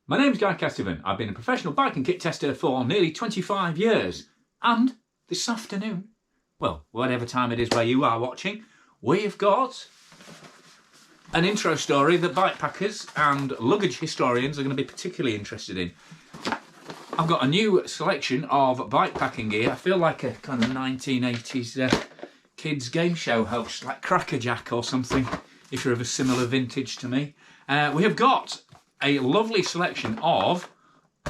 My name's Guy Castivan. I've been a professional bike and kit tester for nearly 25 years. And this afternoon, well, whatever time it is where you are watching, we've got an intro story that bikepackers and luggage historians are going to be particularly interested in. I've got a new selection of bikepacking gear. I feel like a kind of 1980s kids game show host, like Crackerjack or something, if you're of a similar vintage to me. We have got a lovely selection of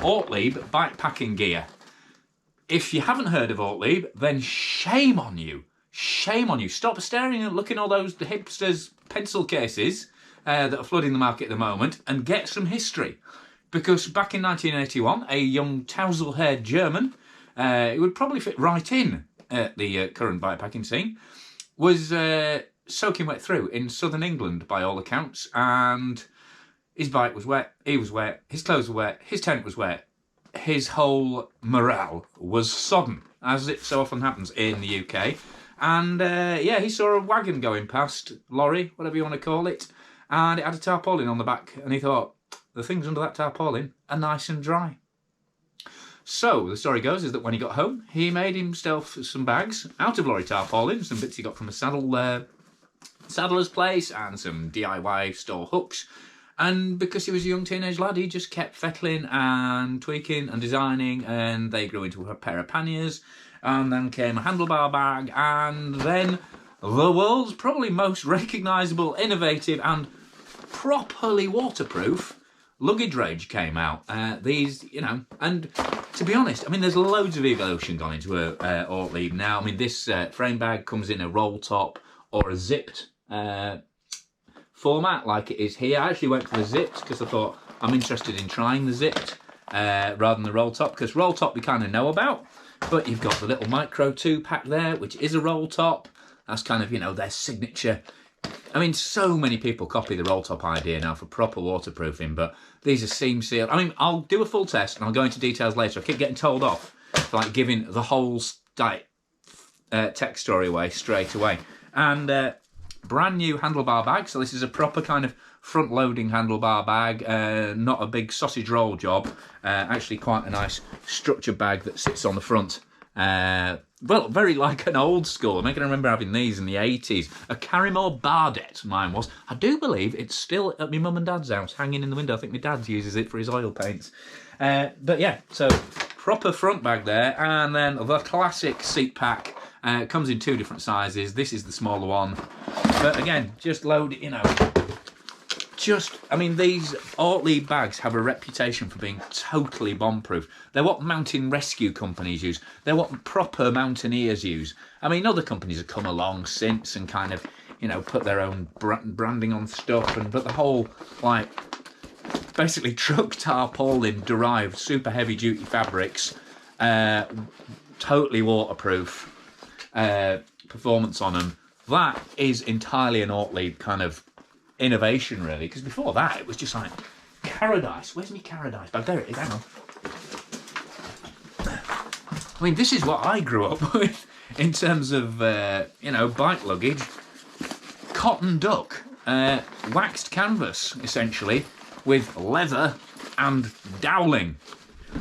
Ortlieb bikepacking gear. If you haven't heard of Ortlieb, then shame on you. Shame on you. Stop staring and looking at all those hipsters' pencil cases that are flooding the market at the moment and get some history. Because back in 1981, a young tousle-haired German, who would probably fit right in at the current bikepacking scene, was soaking wet through in southern England by all accounts, and his bike was wet, he was wet, his clothes were wet, his tent was wet, his whole morale was sodden, as it so often happens in the UK. And yeah, he saw a wagon going past, lorry, whatever you want to call it, and it had a tarpaulin on the back, and he thought, the things under that tarpaulin are nice and dry. So the story goes is that when he got home, he made himself some bags out of lorry tarpaulin, some bits he got from a saddler's place, and some DIY store hooks. And because he was a young teenage lad, he just kept fettling and tweaking and designing, and they grew into a pair of panniers, and then came a handlebar bag, and then the world's probably most recognisable, innovative and properly waterproof luggage range came out. These, you know, and to be honest, I mean, there's loads of evolution gone into Ortlieb now. I mean, this frame bag comes in a roll top or a zipped format like it is here. I actually went for the zipped because I thought I'm interested in trying the zipped rather than the roll top, because roll top we kind of know about, but you've got the little micro 2-pack there, which is a roll top. That's kind of, you know, their signature. I mean, so many people copy the roll top idea now for proper waterproofing, but these are seam sealed. I mean, I'll do a full test and I'll go into details later. I keep getting told off for like giving the whole tech story away straight away. And brand new handlebar bag. So this is a proper kind of front loading handlebar bag, not a big sausage roll job. Actually quite a nice structured bag that sits on the front. Well, very like an old school. I can remember having these in the 80s. A Carrymore Bardet, mine was. I do believe it's still at my mum and dad's house, hanging in the window. I think my dad uses it for his oil paints. But yeah, so proper front bag there. And then the classic seat pack. Comes in 2 different sizes. This is the smaller one. But again, just load it, you know. I mean, these Ortlieb bags have a reputation for being totally bomb-proof. They're what mountain rescue companies use. They're what proper mountaineers use. I mean, other companies have come along since and kind of, you know, put their own branding on stuff. But the whole, like, basically truck tarpaulin derived super heavy-duty fabrics, totally waterproof performance on them. That is entirely an Ortlieb kind of innovation, really, because before that it was just like Caradice. Where's my Caradice bag? There it is, hang on. I mean, this is what I grew up with in terms of you know, bike luggage. Cotton duck, waxed canvas essentially, with leather and dowling.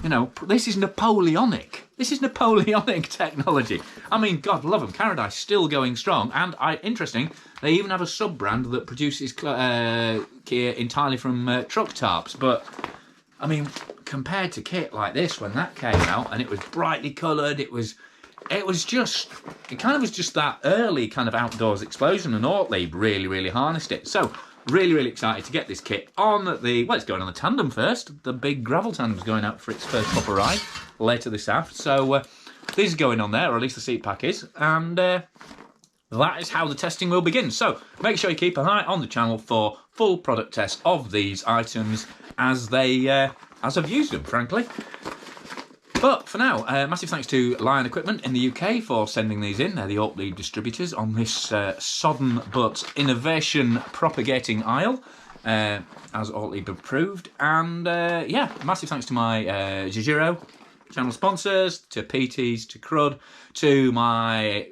You know, this is Napoleonic. This is Napoleonic technology. I mean, God love them. Caradice still going strong. And interesting, they even have a sub-brand that produces gear entirely from truck tarps. But, I mean, compared to kit like this, when that came out, and it was brightly coloured, it kind of was just that early kind of outdoors explosion, and Ortlieb really harnessed it. So, really excited to get this kit on the, well, it's going on the tandem first. The big gravel tandem's going out for its first proper ride later this afternoon. So these are going on there, or at least the seat pack is, and that is how the testing will begin. So make sure you keep an eye on the channel for full product tests of these items as I've used them, frankly. But for now, massive thanks to Lion Equipment in the UK for sending these in. They're the Ortlieb distributors on this sodden but innovation-propagating aisle, as Ortlieb approved. And yeah, massive thanks to my Jijiro channel sponsors, to PTs, to Crud, to my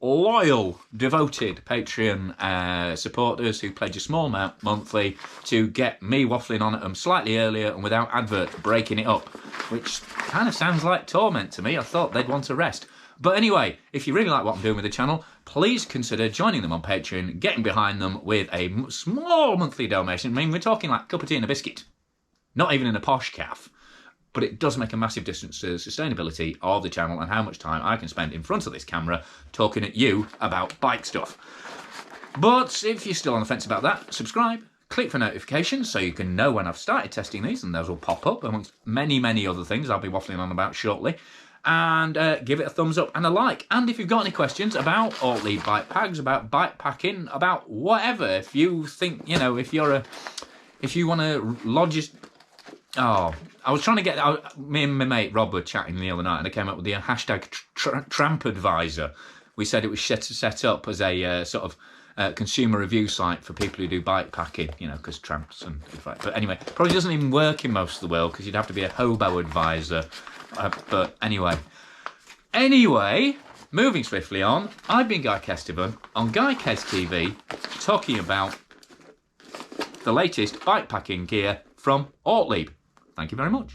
loyal, devoted Patreon supporters who pledge a small amount monthly to get me waffling on at them slightly earlier and without advert breaking it up, which kind of sounds like torment to me. I thought they'd want a rest. But anyway, if you really like what I'm doing with the channel, please consider joining them on Patreon, getting behind them with a small monthly donation. I mean, we're talking like a cup of tea and a biscuit. Not even in a posh cafe. But it does make a massive difference to the sustainability of the channel and how much time I can spend in front of this camera talking at you about bike stuff. But if you're still on the fence about that, subscribe, click for notifications so you can know when I've started testing these, and those will pop up amongst many, many other things I'll be waffling on about shortly. And give it a thumbs up and a like. And if you've got any questions about Ortlieb bike packs, about bike packing, about whatever, if you think, you know, if you want to lodge... Oh, I was trying to get... me and my mate Rob were chatting the other night and I came up with the hashtag Trampadvisor. We said it was set up as a sort of consumer review site for people who do bike packing, you know, because tramps and stuff like that. But anyway, probably doesn't even work in most of the world because you'd have to be a hobo advisor. But anyway, moving swiftly on, I've been Guy Kestevan on Guy Kes TV talking about the latest bike packing gear from Ortlieb. Thank you very much.